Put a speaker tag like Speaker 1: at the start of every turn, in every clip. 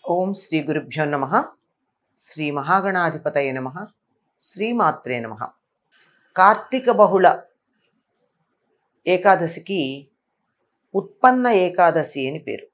Speaker 1: ఓం శ్రీ గురుభ్యో నమ. శ్రీ మహాగణాధిపతయ నమ. శ్రీమాత్రే నమ. కార్తీక బహుళ ఏకాదశికి ఉత్పన్న ఏకాదశి అని పేరు.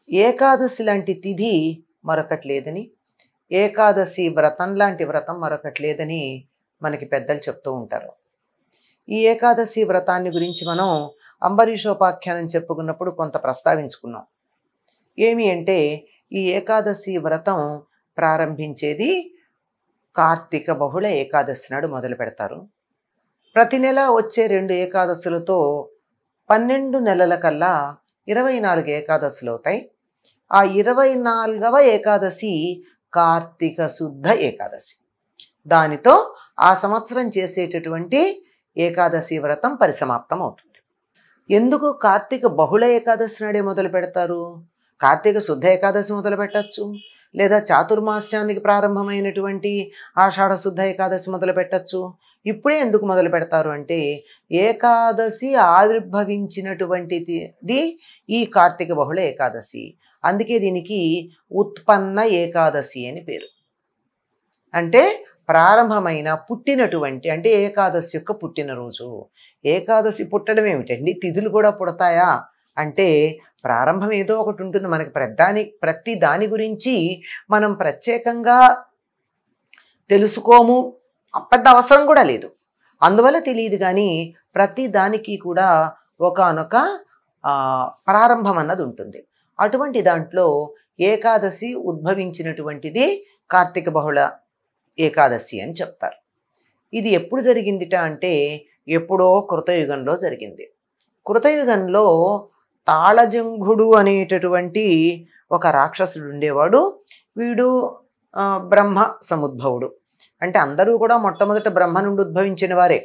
Speaker 1: ఏకాదశి లాంటి తిథి మరొకటి లేదని, ఏకాదశి వ్రతం లాంటి వ్రతం మరొకటి లేదని మనకి పెద్దలు చెప్తూ ఉంటారు. ఈ ఏకాదశి వ్రతాన్ని గురించి మనం అంబరీషోపాఖ్యానం చెప్పుకున్నప్పుడు కొంత ప్రస్తావించుకున్నాం. ఏమి అంటే, ఈ ఏకాదశి వ్రతం ప్రారంభించేది కార్తీక బహుళ ఏకాదశి నాడు మొదలు పెడతారు. ప్రతి నెల వచ్చే 2 ఏకాదశులతో 12 నెలల కల్లా 24 ఏకాదశులు అవుతాయి. ఆ 24వ ఏకాదశి కార్తీక శుద్ధ ఏకాదశి. దానితో ఆ సంవత్సరం చేసేటటువంటి ఏకాదశి వ్రతం పరిసమాప్తం అవుతుంది. ఎందుకు కార్తీక బహుళ ఏకాదశి నాడే మొదలు పెడతారు? కార్తీక శుద్ధ ఏకాదశి మొదలు పెట్టచ్చు, లేదా చాతుర్మాస్యానికి ప్రారంభమైనటువంటి ఆషాఢ శుద్ధ ఏకాదశి మొదలు పెట్టచ్చు. ఇప్పుడే ఎందుకు మొదలు పెడతారు అంటే, ఏకాదశి ఆవిర్భవించినటువంటిది ఈ కార్తీక బహుళ ఏకాదశి. అందుకే దీనికి ఉత్పన్న ఏకాదశి అని పేరు. అంటే ప్రారంభమైన, పుట్టినటువంటి, అంటే ఏకాదశి యొక్క పుట్టినరోజు. ఏకాదశి పుట్టడం ఏమిటండి? తిథులు కూడా పుడతాయా అంటే, ప్రారంభం ఏదో ఒకటి ఉంటుంది. మనకి ప్రతి దాని గురించి మనం ప్రత్యేకంగా తెలుసుకోము, పెద్ద అవసరం కూడా లేదు, అందువల్ల తెలియదు. కానీ ప్రతి దానికి కూడా ఒకానొక ప్రారంభం అన్నది ఉంటుంది. అటువంటి దాంట్లో ఏకాదశి ఉద్భవించినటువంటిది కార్తీక బహుళ ఏకాదశి అని చెప్తారు. ఇది ఎప్పుడు జరిగిందిట అంటే, ఎప్పుడో కృతయుగంలో జరిగింది. కృతయుగంలో తాళజంఘుడు అనేటటువంటి ఒక రాక్షసుడు ఉండేవాడు. వీడు బ్రహ్మ సముద్భవుడు. అంటే అందరూ కూడా మొట్టమొదట బ్రహ్మ నుండి ఉద్భవించిన వారే.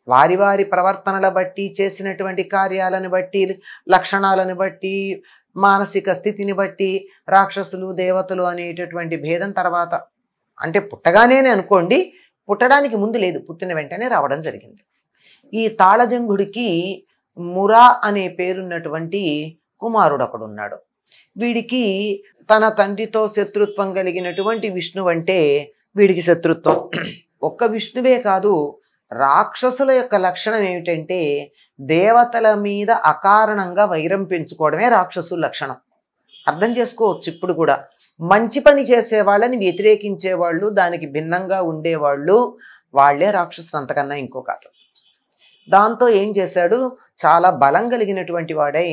Speaker 1: వారి వారి ప్రవర్తనల బట్టి, చేసినటువంటి కార్యాలను బట్టి, లక్షణాలను బట్టి, మానసిక స్థితిని బట్టి రాక్షసులు దేవతలు అనేటటువంటి భేదం తర్వాత, అంటే పుట్టగానే అనుకోండి, పుట్టడానికి ముందు లేదు, పుట్టిన వెంటనే రావడం జరిగింది. ఈ తాళజంఘుడికి మురా అనే పేరున్నటువంటి కుమారుడు ఒకడున్నాడు. వీడికి తన తండ్రితో శత్రుత్వం కలిగినటువంటి విష్ణువు అంటే వీడికి శత్రుత్వం. ఒక్క విష్ణువే కాదు, రాక్షసుల యొక్క లక్షణం ఏమిటంటే, దేవతల మీద అకారణంగా వైరం పెంచుకోవడమే రాక్షసుల లక్షణం. అర్థం చేసుకోవచ్చు. ఇప్పుడు కూడా మంచి పని చేసేవాళ్ళని వ్యతిరేకించేవాళ్ళు, దానికి భిన్నంగా ఉండేవాళ్ళు, వాళ్లే రాక్షసులు, అంతకన్నా ఇంకో కాదు. దాంతో ఏం చేశాడు, చాలా బలం కలిగినటువంటి వాడై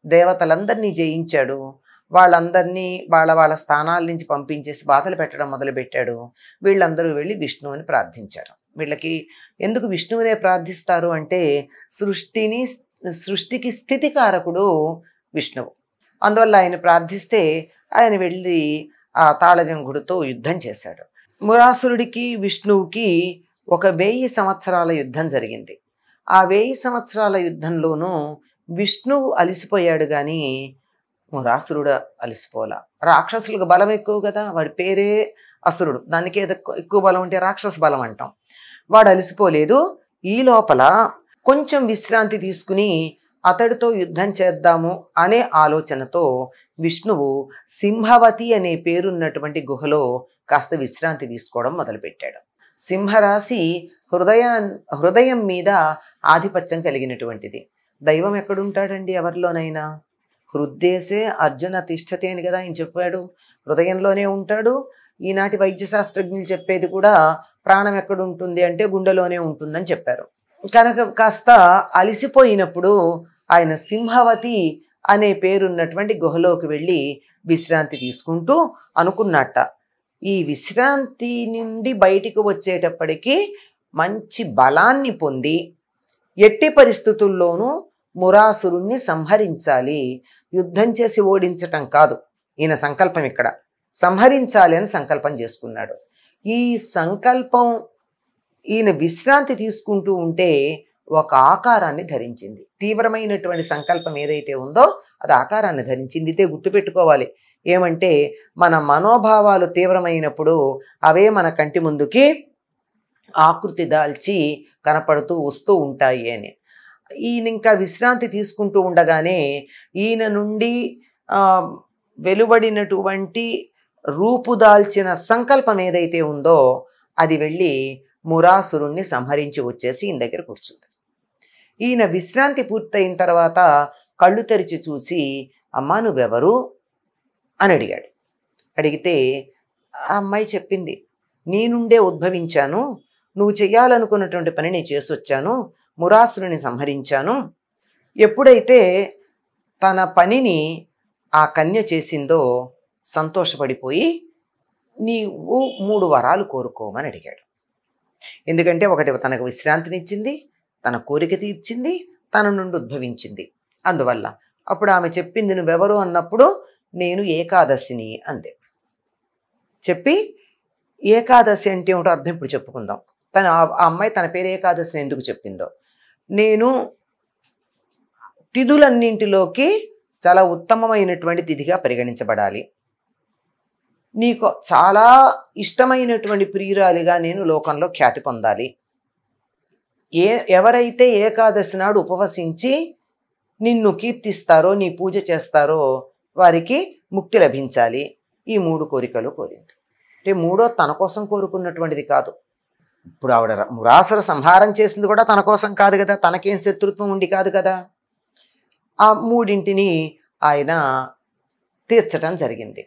Speaker 1: దేవతలందరినీ జయించాడు. వాళ్ళందరినీ వాళ్ళ స్థానాల నుంచి పంపించేసి బాధలు పెట్టడం మొదలుపెట్టాడు. వీళ్ళందరూ వెళ్ళి విష్ణువుని ప్రార్థించారు. వీళ్ళకి ఎందుకు విష్ణువునే ప్రార్థిస్తారు అంటే, సృష్టికి స్థితికారకుడు విష్ణువు. అందువల్ల ఆయన ప్రార్థిస్తే ఆయన వెళ్ళి ఆ తాళజంఘుడితో యుద్ధం చేశాడు. మురాసురుడికి విష్ణువుకి ఒక 1000 సంవత్సరాల యుద్ధం జరిగింది. ఆ 1000 సంవత్సరాల యుద్ధంలోనూ విష్ణువు అలిసిపోయాడు, కానీ మురాసురుడు అలిసిపోలా. రాక్షసులకు బలం ఎక్కువ కదా, వాడి పేరే అసురుడు, దానికి ఎక్కువ బలం ఉంటే రాక్షస బలం అంటాం. వాడు అలిసిపోలేదు. ఈ లోపల కొంచెం విశ్రాంతి తీసుకుని అతడితో యుద్ధం చేద్దాము అనే ఆలోచనతో విష్ణువు సింహవతి అనే పేరున్నటువంటి గుహలో కాస్త విశ్రాంతి తీసుకోవడం మొదలుపెట్టాడు. సింహరాశి హృదయం మీద ఆధిపత్యం కలిగినటువంటిది. దైవం ఎక్కడుంటాడండి ఎవరిలోనైనా? హృద్దేశే అర్జున తిష్టతే అని కదా ఆయన చెప్పాడు. హృదయంలోనే ఉంటాడు. ఈనాటి వైద్యశాస్త్రజ్ఞులు చెప్పేది కూడా ప్రాణం ఎక్కడుంటుంది అంటే గుండెలోనే ఉంటుందని చెప్పారు. కనుక కాస్త అలిసిపోయినప్పుడు ఆయన సింహవతి అనే పేరున్నటువంటి గుహలోకి వెళ్ళి విశ్రాంతి తీసుకుంటూ అనుకున్నట్ట, ఈ విశ్రాంతి నుండి బయటికి వచ్చేటప్పటికీ మంచి బలాన్ని పొంది ఎట్టి పరిస్థితుల్లోనూ మురాసురుణ్ణి సంహరించాలి, యుద్ధం చేసి ఓడించటం కాదు ఈయన సంకల్పం. ఇక్కడ సంహరించాలి అని సంకల్పం చేసుకున్నాడు. ఈ సంకల్పం ఈయన విశ్రాంతి తీసుకుంటూ ఉంటే ఒక ఆకారాన్ని ధరించింది. తీవ్రమైనటువంటి సంకల్పం ఏదైతే ఉందో అది ఆకారాన్ని ధరించింది. ఇదే గుర్తుపెట్టుకోవాలి. ఏమంటే, మన మనోభావాలు తీవ్రమైనప్పుడు అవే మన కంటి ముందుకి ఆకృతి దాల్చి కనపడుతూ వస్తూ ఉంటాయి అని. ఈయన ఇంకా విశ్రాంతి తీసుకుంటూ ఉండగానే ఈయన నుండి వెలువడినటువంటి రూపుదాల్చిన సంకల్పం ఏదైతే ఉందో అది వెళ్ళి మురాసురుణ్ణి సంహరించి వచ్చేసి ఈయన దగ్గర కూర్చుంది. ఈయన విశ్రాంతి పూర్తయిన తర్వాత కళ్ళు తెరిచి చూసి, అమ్మా నువ్వెవరు అని అడిగాడు. అడిగితే ఆ అమ్మాయి చెప్పింది, నీ నుండే ఉద్భవించాను, నువ్వు చెయ్యాలనుకున్నటువంటి పని నేను చేసి వచ్చాను, మురాసురుని సంహరించాను. ఎప్పుడైతే తన పనిని ఆ కన్య చేసిందో సంతోషపడిపోయి నీవు 3 వరాలు కోరుకోమని అడిగాడు. ఎందుకంటే ఒకటి తనకు విశ్రాంతినిచ్చింది, తన కోరిక తీర్చింది, తన నుండి ఉద్భవించింది. అందువల్ల అప్పుడు ఆమె చెప్పింది, నువ్వెవరు అన్నప్పుడు నేను ఏకాదశిని అంది. చెప్పి ఏకాదశి అంటే ఏమిటో అర్థం ఇప్పుడు చెప్పుకుందాం. ఆ అమ్మాయి తన పేరు ఏకాదశిని ఎందుకు చెప్పిందో. నేను తిథులన్నింటిలోకి చాలా ఉత్తమమైనటువంటి తిథిగా పరిగణించబడాలి, నీకు చాలా ఇష్టమైనటువంటి ప్రియురాలిగా నేను లోకంలో ఖ్యాతి పొందాలి, ఎవరైతే ఏకాదశి నాడు ఉపవసించి నిన్ను కీర్తిస్తారో నీ పూజ చేస్తారో వారికి ముక్తి లభించాలి. ఈ 3 కోరికలు కోరింది. అంటే మూడో తన కోసం కోరుకున్నటువంటిది కాదు. ఇప్పుడు ఆవిడ మురాసుర సంహారం చేసింది కూడా తన కోసం కాదు కదా, తనకేం శత్రుత్వం ఉండి కాదు కదా. ఆ 3ంటిని ఆయన తీర్చటం జరిగింది.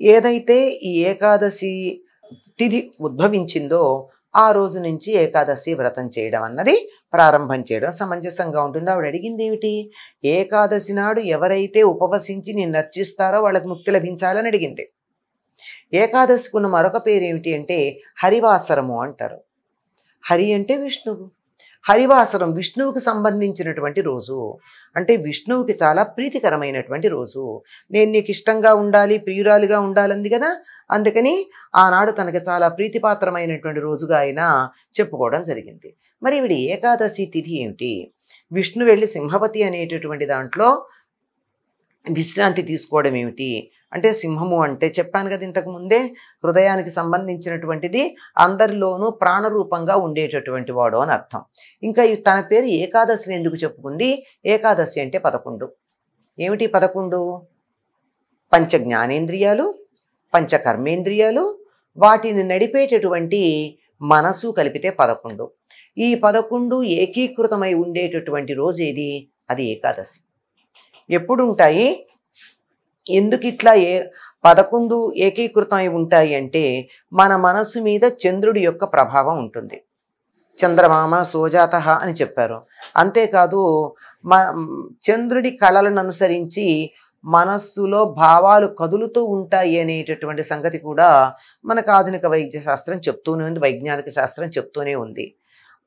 Speaker 1: ఏదైతే ఈ ఏకాదశి తిథి ఉద్భవించిందో ఆ రోజు నుంచి ఏకాదశి వ్రతం చేయడం అన్నది ప్రారంభం చేయడం సమంజసంగా ఉంటుంది. ఆవిడ అడిగింది ఏమిటి, ఏకాదశి నాడు ఎవరైతే ఉపవసించి నిన్ను అర్చిస్తారో వాళ్ళకి ముక్తి లభించాలని అడిగింది. ఏకాదశికి ఉన్న మరొక పేరు ఏమిటి అంటే హరివాసరము అంటారు. హరి అంటే విష్ణువు, హరివాసరం విష్ణువుకి సంబంధించినటువంటి రోజు, అంటే విష్ణువుకి చాలా ప్రీతికరమైనటువంటి రోజు. నేను నీకు ఇష్టంగా ఉండాలి, ప్రియురాలిగా ఉండాలంది కదా, అందుకని ఆనాడు తనకి చాలా ప్రీతిపాత్రమైనటువంటి రోజుగా ఆయన చెప్పుకోవడం జరిగింది. మరి ఈవిడ ఏకాదశి తిథి ఏమిటి, విష్ణు వెళ్ళి సింహవతి అనేటటువంటి దాంట్లో విశ్రాంతి తీసుకోవడం ఏమిటి అంటే, సింహము అంటే చెప్పాను కదా ఇంతకు ముందే, హృదయానికి సంబంధించినటువంటిది, అందరిలోనూ ప్రాణరూపంగా ఉండేటటువంటి వాడు అని అర్థం. ఇంకా తన పేరు ఏకాదశిని ఎందుకు చెప్పుకుంది, ఏకాదశి అంటే 11. ఏమిటి 11? పంచ జ్ఞానేంద్రియాలు, పంచ కర్మేంద్రియాలు, వాటిని నడిపేటటువంటి మనసు కలిపితే 11. ఈ 11 ఏకీకృతమై ఉండేటటువంటి రోజు ఏది, అది ఏకాదశి. ఎప్పుడు ఉంటాయి, ఎందుకు ఇట్లా 11 ఏకీకృతమై ఉంటాయి అంటే, మన మనసు మీద చంద్రుడి యొక్క ప్రభావం ఉంటుంది. చంద్రమామ సోజాత అని చెప్పారు. అంతేకాదు చంద్రుడి కళలను అనుసరించి మనస్సులో భావాలు కదులుతూ ఉంటాయి అనేటటువంటి సంగతి కూడా మనకు ఆధునిక వైద్య శాస్త్రం చెప్తూనే ఉంది, వైజ్ఞానిక శాస్త్రం చెప్తూనే ఉంది.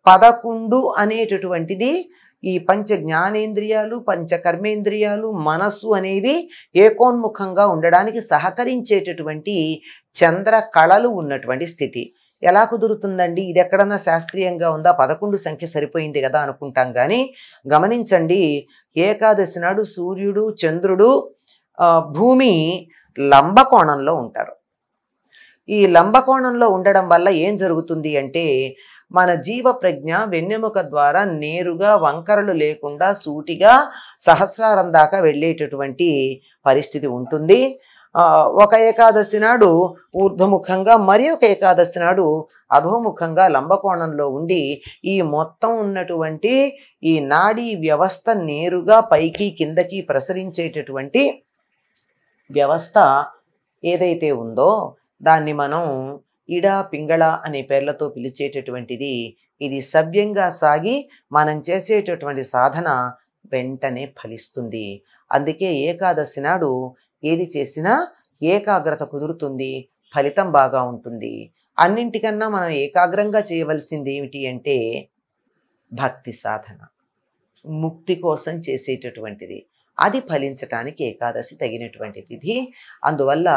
Speaker 1: 11 అనేటటువంటిది ఈ పంచ జ్ఞానేంద్రియాలు, పంచ కర్మేంద్రియాలు, మనస్సు అనేవి ఏకోన్ముఖంగా ఉండడానికి సహకరించేటటువంటి చంద్ర కళలు ఉన్నటువంటి స్థితి. ఎలా కుదురుతుందండి, ఇది ఎక్కడన్నా శాస్త్రీయంగా ఉందా, 11 సంఖ్య సరిపోయింది కదా అనుకుంటాం. కానీ గమనించండి, ఏకాదశి నాడు సూర్యుడు, చంద్రుడు, భూమి లంబకోణంలో ఉంటారు. ఈ లంబకోణంలో ఉండడం వల్ల ఏం జరుగుతుంది అంటే, మన జీవ ప్రజ్ఞ వెన్నెముక ద్వారా నేరుగా వంకరలు లేకుండా సూటిగా సహస్రారం దాకా వెళ్ళేటటువంటి పరిస్థితి ఉంటుంది. ఒక ఏకాదశి నాడు ఊర్ధ్వముఖంగా, మరి ఒక ఏకాదశి నాడు అధోముఖంగా లంబకోణంలో ఉండి ఈ మొత్తం ఉన్నటువంటి ఈ నాడీ వ్యవస్థ నేరుగా పైకి కిందకి ప్రసరించేటటువంటి వ్యవస్థ ఏదైతే ఉందో దాన్ని మనం ఇడ, పింగళ అనే పేర్లతో పిలిచేటటువంటిది. ఇది సవ్యంగా సాగి మనం చేసేటటువంటి సాధన వెంటనే ఫలిస్తుంది. అందుకే ఏకాదశి నాడు ఏది చేసినా ఏకాగ్రత కుదురుతుంది, ఫలితం బాగా ఉంటుంది. అన్నింటికన్నా మనం ఏకాగ్రంగా చేయవలసింది ఏమిటి అంటే భక్తి సాధన, ముక్తి కోసం చేసేటటువంటిది. అది ఫలించటానికి ఏకాదశి తగినటువంటి తిథి. అందువల్ల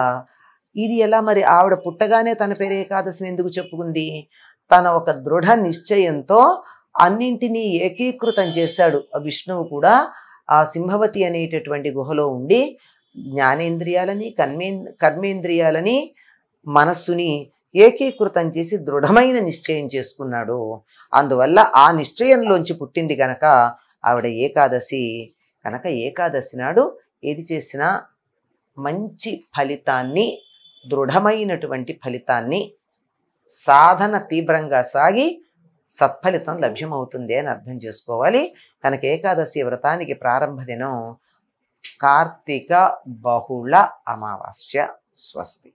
Speaker 1: ఇది ఎలా మరి, ఆవిడ పుట్టగానే తన పేరు ఏకాదశిని ఎందుకు చెప్పుకుంది, తన ఒక దృఢ నిశ్చయంతో అన్నింటినీ ఏకీకృతం చేశాడు. విష్ణువు కూడా ఆ సింహవతి అనేటటువంటి గుహలో ఉండి జ్ఞానేంద్రియాలని, కర్మేంద్రియాలని, మనస్సుని ఏకీకృతం చేసి దృఢమైన నిశ్చయం చేసుకున్నాడు. అందువల్ల ఆ నిశ్చయంలోంచి పుట్టింది కనుక ఆవిడ ఏకాదశి. కనుక ఏకాదశి నాడు ఏది చేసినా మంచి ఫలితాన్ని, దృఢమైనటువంటి ఫలితాన్ని, సాధన తీవ్రంగా సాగి సత్ఫలితం లభ్యమవుతుంది అని అర్థం చేసుకోవాలి. కనుక ఏకాదశి వ్రతానికి ప్రారంభ దినం కార్తీక బహుళ అమావాస్య. స్వస్తి.